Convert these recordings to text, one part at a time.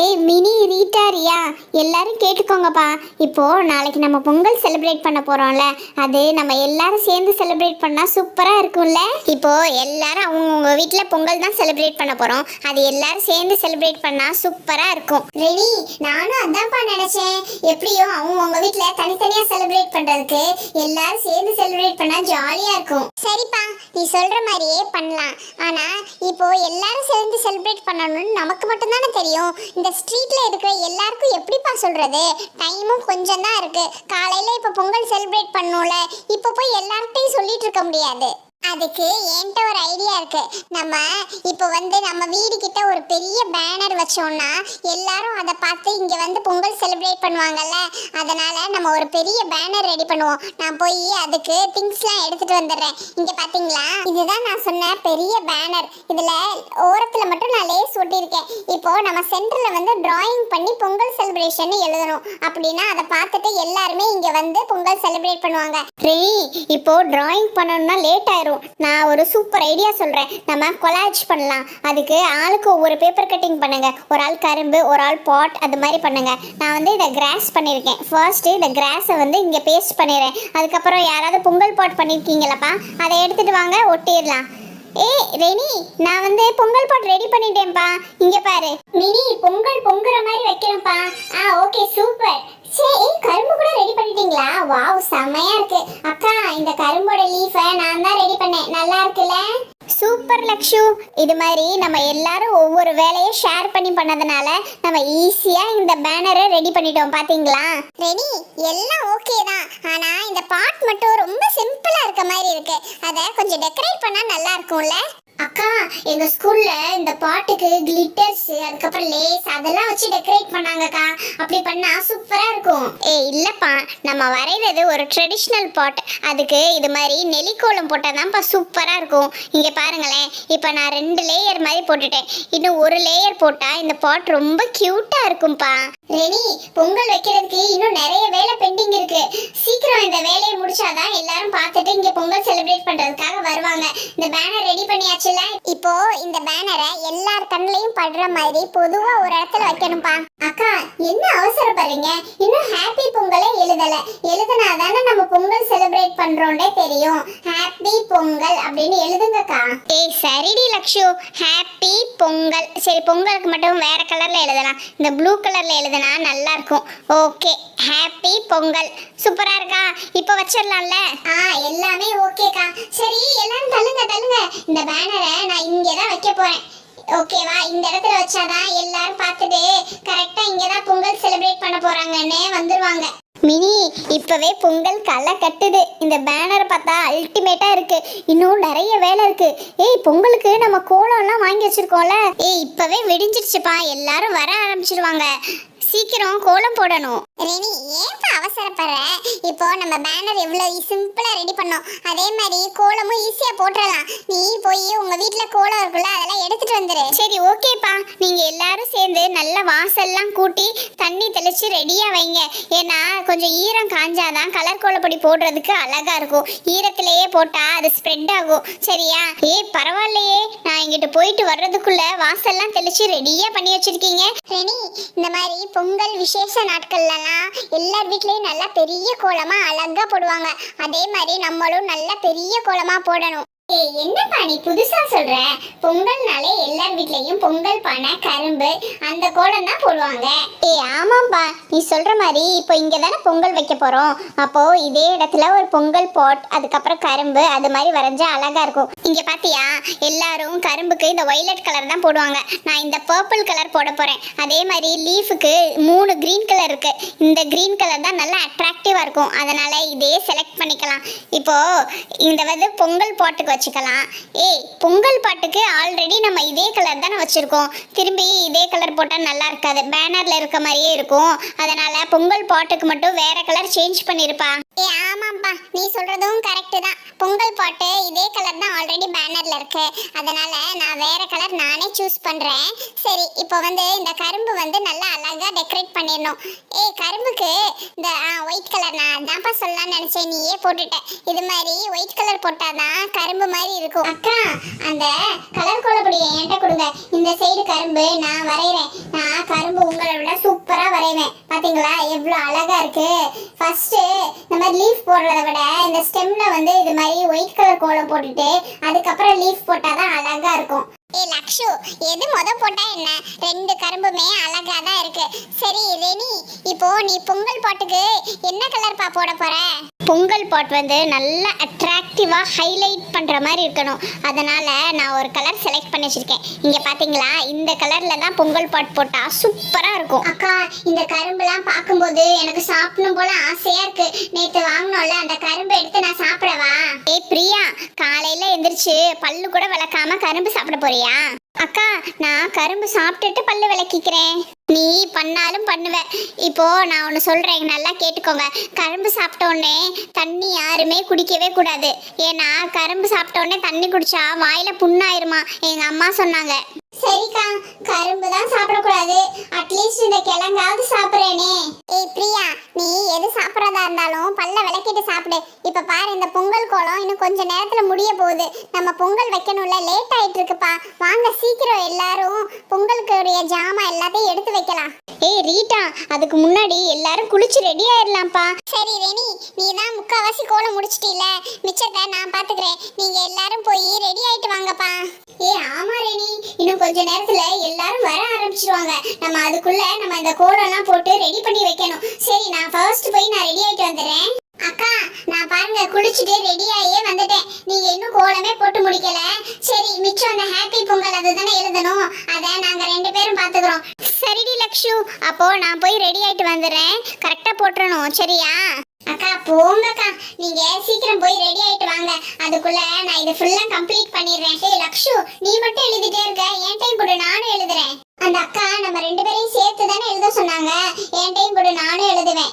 ஏய் mini Rita Riya எல்லாரும் கேட்டுக்கோங்கப்பா. இப்போ நாளைக்கு நம்ம பொங்கல் செலிப்ரேட் பண்ண போறோம்ல, அது நம்ம எல்லாரும் சேர்ந்து செலிப்ரேட் பண்ணா சூப்பரா இருக்கும்ல. இப்போ எல்லாரும் அவங்கவுங்க வீட்டில் பொங்கல் தான் செலிப்ரேட் பண்ண போறோம், அது எல்லாரும் சேர்ந்து செலிப்ரேட் பண்ணா சூப்பரா இருக்கும். ரெடி, நானும் அதான்ப்பா நினைச்சேன். எப்படியோ அவங்கவுங்க வீட்டில் தனித்தனியா செலிப்ரேட் பண்றதுக்கு எல்லாரும் சேர்ந்து செலிப்ரேட் பண்ணா ஜாலியா இருக்கும். சரிப்பா, நீ சொல்ற மாதிரியே பண்ணலாம். ஆனா இப்போ எல்லாரும் சேர்ந்து செலிப்ரேட் பண்ணணும்னு நமக்கு மட்டும் தானே தெரியும். இந்த ஸ்ட்ரீட்ல இருக்கிற எல்லாருக்கும் எப்படிப்பா சொல்றது? டைமும் கொஞ்சம் தான் இருக்கு. காலையில இப்ப பொங்கல் செலிப்ரேட் பண்ணணும்ல, இப்ப போய் எல்லார்ட்டையும் சொல்லிட்டு இருக்க முடியாது. அதுக்கு என்கிட்ட ஒரு ஐடியா இருக்கு. நம்ம இப்போ நம்ம வீடு கிட்ட ஒரு பெரிய பேனர் வச்சோம்னா எல்லாரும் அதை பார்த்து இங்க பொங்கல் செலிப்ரேட் பண்ணுவாங்கல்ல. அதனால நம்ம ஒரு பெரிய பேனர் ரெடி பண்ணுவோம். நான் போய் அதுக்கு திங்ஸ்லாம் எடுத்துட்டு வந்துடுறேன். இங்க பாத்தீங்களா, இதுதான் நான் சொன்ன பெரிய பேனர். இதுல ஓரத்துல மட்டும் நான் லேஸ் ஒட்டியிருக்கேன். இப்போ நம்ம சென்டர்ல டிராயிங் பண்ணி பொங்கல் செலிப்ரேஷன் எழுதணும். அப்படின்னா அதை பார்த்துட்டு எல்லாருமே இங்க பொங்கல் செலிப்ரேட் பண்ணுவாங்க. இப்போ டிராயிங் பண்ணணும்னா லேட் ஆயிரும். நான் ஒரு சூப்பர் ஐடியா சொல்றேன். நம்ம கொலாஜ் பண்ணலாம். அதுக்கு ஆளுக்கு ஒவ்வொரு பேப்பர் கட்டிங் பண்ணுங்க. ஒரு ஆள் கரும்பு, ஒரு ஆள் பாட், அது மாதிரி பண்ணுங்க. நான் இதை கிராஸ் பண்ணியிருக்கேன். ஃபர்ஸ்ட் இந்த கிராஸை இங்கே பேஸ்ட் பண்ணிடுறேன். அதுக்கப்புறம் யாராவது பொங்கல் பாட் பண்ணியிருக்கீங்களப்பா, அதை எடுத்துட்டு வாங்க, ஒட்டிடலாம். ஏய் ரெனி, நான் பொங்கல் பாட் ரெடி பண்ணிட்டேன்ப்பா. இங்க பாரு மினி, பொங்கல் பொங்குற மாதிரி வைக்கிறேன்ப்பா. Okay super. சரி, கரும்பு கூட ரெடி பண்ணிட்டீங்களா? வாவ், செமையா இருக்கு. அக்கா, இந்த கரும்போட லீஃபை நான் தான் ரெடி பண்ணேன். நல்லா இருக்குல்ல? சூப்பர் லக்ஷு. இது மாதிரி நம்ம எல்லாரும் ஒவ்வொரு வேலையை ஷேர் பண்ணி பண்ணதுனால நம்ம ஈஸியா இந்த பேனரை ரெடி பண்ணிட்டோம். பாத்தீங்களா? ரெடி, எல்லாம் ஓகே தான். ஆனா இந்த பாட் மட்டும் ரொம்ப சிம்பிளா இருக்க மாதிரி இருக்கு. அதை கொஞ்சம் டெக்கரேட் பண்ணா நல்லா இருக்கும்ல? அக்கா, எங்க ஸ்கூல்ல இந்த பாட்டுக்கு கிளிட்டர்ஸ், அதுக்கப்புறம் லேஸ் அதெல்லாம் வச்சு டெக்கரேட் பண்ணாங்கக்கா. அப்படி பண்ணா சூப்பரா இருக்கும். இல்லப்பா, நம்ம வரைகிறது ஒரு ட்ரெடிஷ்னல் பாட். அதுக்கு இது மாதிரி நெலிக்கோலம் போட்டாதான்ப்பா சூப்பரா இருக்கும். இங்க பாருங்களேன், இப்போ நான் 2 லேயர் மாதிரி போட்டுட்டேன். இன்னும் ஒரு லேயர் போட்டா இந்த பாட் ரொம்ப கியூட்டா இருக்கும்பா. ரெனி, பொங்கல் வைக்கிறதுக்கு இன்னும் நிறைய வேலை பெண்டிங் இருக்கு. சீக்கிரம் இந்த வேலையை முடிச்சாதான் எல்லாரும் பார்த்துட்டு இங்க பொங்கல் செலிப்ரேட் பண்றதுக்காக வருவாங்க. இந்த பேனர் ரெடி பண்ணியாச்சு. இப்போ இந்த பேனரை எல்லார் கண்ணிலையும் படுற மாதிரி பொதுவா ஒரு இடத்துல வைக்கணும்பா. அக்கா, என்ன அவசரப்படுறீங்க? இன்னும் ஹாப்பி பொங்கலே எழுதுனாதானே நம்ம பொங்கல் செலிப்ரேட் பண்றோம்னே தெரியும். ஹாப்பி பொங்கல் அப்படின்னு எழுதுங்கக்கா. சரிடி லக்ஷு, ஹாப்பி பொங்கல். சரி, பொங்கலுக்கு மட்டும் வேற கலர்ல எழுதலாம். இந்த ப்ளூ கலர்ல எழுதுனா நல்லா இருக்கும். Okay, happy Pongal. சூப்பரா இருக்கா? இப்போ வச்சிடலாம்ல? எல்லாமே ஓகேக்கா. சரி, எல்லாரும் தள்ளுங்க தள்ளுங்க. இந்த பேனரை நான் இங்கே தான் வைக்க போறேன். ஓகேவா? இந்த இடத்துல வச்சாதான் எல்லாரும் பார்த்துட்டு கரெக்டா இங்கே தான் பொங்கல் செலிப்ரேட் பண்ண போறாங்கன்னு வந்துருவாங்க. மினி, இப்பவே பொங்கல் களை கட்டுது. இந்த பேனர் பார்த்தா அல்டிமேட்டா இருக்கு. இன்னும் நிறைய வேலை இருக்கு. பொங்கலுக்கு நம்ம கோலம்லாம் வாங்கி வச்சிருக்கோம்ல. இப்பவே விடிஞ்சிருச்சுப்பா, எல்லாரும் வர ஆரம்பிச்சிருவாங்க. சீக்கிரம் கோலம் போடணும். ரெனி, ஏன் அவசரப்படுற? இப்போ நம்ம பேனர் எவ்வளவு சிம்பிளா ரெடி பண்ணோம், அதே மாதிரி கோலமும் ஈஸியா போட்டுடலாம். நீ போய் உங்க வீட்டுல கோலம் இருக்குல்ல, அதெல்லாம் எடுத்துட்டு வந்துரு. சரி, ஓகேப்பா. நீங்க எல்லாரும் சேர்ந்து நல்ல வாசல்லாம் கூட்டி தண்ணி தெளிச்சு ரெடியா வைங்க. ஏன்னா கொஞ்சம் ஈரம் காஞ்சாதான் கலர் கோலப்பொடி போடுறதுக்கு அழகா இருக்கும். ஈரத்திலேயே போட்டா அது ஸ்ப்ரெட் ஆகும். சரியா? பரவாயில்லையே, நான் இங்கிட்டு போயிட்டு வர்றதுக்குள்ள வாசல்லாம் தெளிச்சு ரெடியா பண்ணி வச்சிருக்கீங்க. ரெனி, இந்த மாதிரி பொங்கல் விசேஷ நாட்கள்லாம் எல்லார் வீட்லயும் நல்லா பெரிய கோலமா அழகா போடுவாங்க. அதே மாதிரி நம்மளும் நல்ல பெரிய கோலமா போடணும். என்னப்பா நீ புதுசா சொல்ற? பொங்கல்னாலே எல்லார் வீட்லயும் பொங்கல் பானை, கரும்பு, அந்த கோலம் தான் போடுவாங்க. ஆமாப்பா, நீ சொல்ற மாதிரி இப்போ இங்க தானே பொங்கல் வைக்க போறோம். அப்போ இதே இடத்துல ஒரு பொங்கல் பாட், அதுக்கப்புறம் கரும்பு, அது மாதிரி வரைஞ்சா அழகா இருக்கும். இங்க பாத்தியா, எல்லாரும் கரும்புக்கு இந்த வயலட் கலர் தான் போடுவாங்க. நான் இந்த பர்பிள் கலர் போட போறேன். அதே மாதிரி லீஃபுக்கு 3 கிரீன் கலர் இருக்கு. இந்த கிரீன் கலர் தான் நல்லா அட்ராக்டிவா இருக்கும். அதனால இதே செலக்ட் பண்ணிக்கலாம். இப்போ இந்த பொங்கல் பாட்டுக்கு வச்சுக்கலாம். பொங்கல் பாட்டுக்கு ஆல்ரெடி நம்ம இதே கலர் தானே வச்சிருக்கோம். திரும்பி இதே கலர் போட்டா நல்லா இருக்காது, பேனர்ல இருக்க மாதிரியே இருக்கும். அதனால பொங்கல் பாட்டுக்கு மட்டும் வேற கலர் சேஞ்ச் பண்ணிருப்பா. ஆமாப்பா, நீ சொல்றதும் கரெக்ட் தான். பொங்கல் பாட்டு இதே கலர் தான் ஆல்ரெடி பேனர்ல இருக்கு. அதனால நான் வேற கலர் நானே சூஸ் பண்றேன். சரி, இப்போ இந்த கரும்பு நல்லா அழகா டெக்கரேட் பண்ணிடணும். கரும்புக்கு இந்த ஒயிட் கலர் நான் தான்ப்பா சொல்லலாம்னு நினைச்சேன், நீயே போட்டுட்டேன். இது மாதிரி ஒயிட் கலர் போட்டாதான் கரும்பு மாதிரி இருக்கும். அக்கா, அந்த கலர் கோலப்பொடி முடியும், என்கிட்ட கொடுங்க. இந்த சைடு கரும்பு நான் வரைகிறேன். நான் கரும்பு உங்களை விட சூப்பரா வரைவேன். பாத்தீங்களா எவ்வளவு அழகா இருக்கு. ஃபர்ஸ்ட் இந்த மாதிரி லீஃப் போடுறத விட இந்த ஸ்டெம்ல வந்து இது மாதிரி ஒயிட் கலர் கோலம் போட்டுட்டு அதுக்கப்புறம் லீஃப் போட்டாதான் அழகா இருக்கும். லக்ஷு, எது போட்டா என்ன, ரெண்டு கரும்புமே அழகா தான் இருக்கு. சரி ரெனி, இப்போ நீ பொங்கல் பாட்டுக்கு என்ன கலர் போட போற? பொங்கல் பாட் வந்து நல்லா அட்ராக்டிவா ஹைலைட் பண்ற மாதிரி இருக்கணும். அதனால நான் ஒரு கலர் செலக்ட் பண்ணி வச்சிருக்கேன். இங்க பாத்தீங்களா, இந்த கலர்ல தான் பொங்கல் பாட் போட்டா சூப்பரா இருக்கும். அக்கா, இந்த கரும்புலாம் பார்க்கும்போது எனக்கு சாப்பிடணும் போல ஆசையா இருக்கு. நேத்து வாங்கினோம்ல அந்த கரும்பு எடுத்து நான் சாப்பிடவா? ஏய் பிரியா, காலையில எந்திரிச்சு பல்லு கூட விளக்காம கரும்பு சாப்பிட போறியா? அக்கா, நான் கரும்பு சாப்பிட்டுட்டு பல்லு விளக்கிக்கிறேன். நீ பண்ணாலும் பண்ணுவ. இப்போ நான் ஒன்று சொல்றேன், நல்லா கேட்டுக்கோங்க. கரும்பு சாப்பிட்ட உடனே தண்ணி யாருமே குடிக்கவே கூடாது. ஏன்னா கரும்பு சாப்பிட்ட உடனே தண்ணி குடிச்சா வாயில புண்ணாயிருமா, எங்க அம்மா சொன்னாங்க. சரிக்கா, கரும்பு தான் சாப்பிடக்கூடாது, அட்லீஸ்ட் இந்த கிழங்காவது சாப்பிட்றேனே. ஏய் பிரியா, நீ எது சாப்பிட்றதா இருந்தாலும் பல்ல விளக்கிட்டு சாப்பிடு. இப்ப பாரு, இந்த பொங்கல் கோலம் இன்னும் கொஞ்ச நேரத்துல முடிய போகுது. நம்ம பொங்கல் வைக்கணும்ல, லேட் ஆயிட்டு இருக்குப்பா. வாங்க சீக்கிரம் எல்லாரும் பொங்கலுக்கு ஜாமான் எல்லாத்தையும் எடுத்து வைக்கலாம். ஏய் ரீட்டா, அதுக்கு முன்னாடி எல்லாரும் குளிச்சு ரெடி ஆயிடலாம்ப்பா. சரி ரெனி, நீ தான் முக்காவாசி கோலம் முடிச்சிட்டீல, மிச்சத்தை நான் பாத்துக்கிறேன். நீங்க எல்லாரும் போய் ரெடி ஆயிட்டு வாங்கப்பா. ஆமா ரெனி, இன்னும் கொஞ்ச நேரத்துல எல்லாரும் வர ஆரம்பிச்சிருவாங்க. நம்ம அதுக்குள்ள நம்ம இந்த கோலம் எல்லாம் போட்டு ரெடி பண்ணி வைக்கணும். சரி, நான் ஃபர்ஸ்ட் போய் நான் ரெடி ஆயிட்டு வந்துடுறேன். அக்கா, நான் பாருங்க குளிச்சுட்டு ரெடி ஆகியே வந்துட்டேன். நீங்க இன்னும் கோலமே போட்டு முடிக்கல. சரி, மிச்சம் அந்த ஹாப்பி பொங்கல் அதுதானே எழுதணும், அதை நாங்க ரெண்டு பேரும் பாத்துக்கிறோம். சரிடி லக்ஷு, அப்போ நான் போய் ரெடி ஆயிட்டு வந்துடுறேன். கரெக்டா போட்டுறணும், சரியா? அக்கா போங்கக்கா, நீங்க சீக்கிரம் போய் ரெடி ஆயிட்டு வாங்க. அதுக்குள்ள நான் இது ஃபுல்லா கம்ப்ளீட் பண்ணிடுறேன். ஏய் லக்ஷு, நீ மட்டும் எழுதிட்டே இருக்க, என் டைம் கூட நானும் எழுதுறேன். அந்த அக்கா நம்ம ரெண்டு பேரையும் சேர்த்து தானே எழுத சொன்னாங்க, என் டைம் கூட நானும் எழுதுவேன்.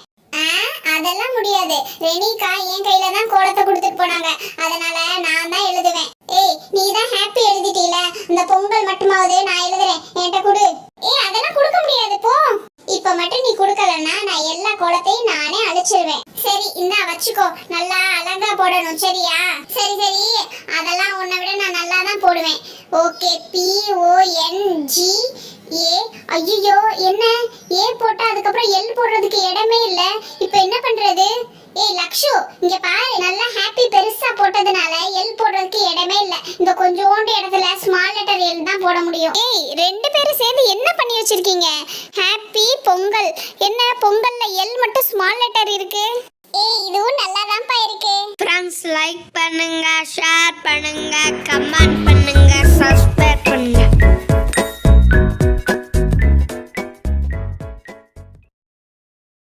அதெல்லாம் முடியாது, ரெனிகா என் கையில தான் கோலத்தை கொடுத்துட்டு போனாங்க, அதனால நான் தான் எழுதுவேன். ஏய் நீ தான் ஹாப்பி எழுதிட்டீல, இந்த பொங்கல் மட்டுமாவது நான் எழுதுறேன், என்கிட்ட கொடு. அதெல்லாம் கொடுக்க முடியாது போ. இப்ப மட்டும் நீ கொடுக்கலன்னா நான் எல்லா கோலத்தையும் நானே அழிச்சிருவேன். சரி இந்தா வச்சுக்கோ, நல்லா அழகா போடணும், சரியா? சரி சரி, அதெல்லாம் உன்னை விட நான் நல்லா தான் போடுவேன். ஓகே, PONG ஏ. ஐயோ, என்ன ஏ போட்டா அதுக்கப்புறம் எல் போடுறதுக்கு இடமே இல்ல. இப்போ என்ன பண்றது? ஏய் லக்ஷு, இங்க பாரு, நல்லா ஹாப்பி பெருசா போட்டதுனால எல் போடுறதுக்கு இடமே இல்ல. இந்த கொஞ்சோண்டு இடத்துல ஸ்மால் லெட்டர் எல் தான் போட முடியும். ஏய் ரெண்டு பேரும் சேர்ந்து என்ன பண்ணி வச்சிருக்கீங்க? ஹாப்பி பொங்கல், என்ன பொங்கல்ல எல் மட்டும் ஸ்மால் லெட்டர் இருக்கு? ஏய் இதுவும் நல்லா தான்ப்பா இருக்கு. ஃப்ரெண்ட்ஸ் லைக் பண்ணுங்க, ஷேர் பண்ணுங்க, கமெண்ட் பண்ணுங்க, சப்ஸ்கிரைப்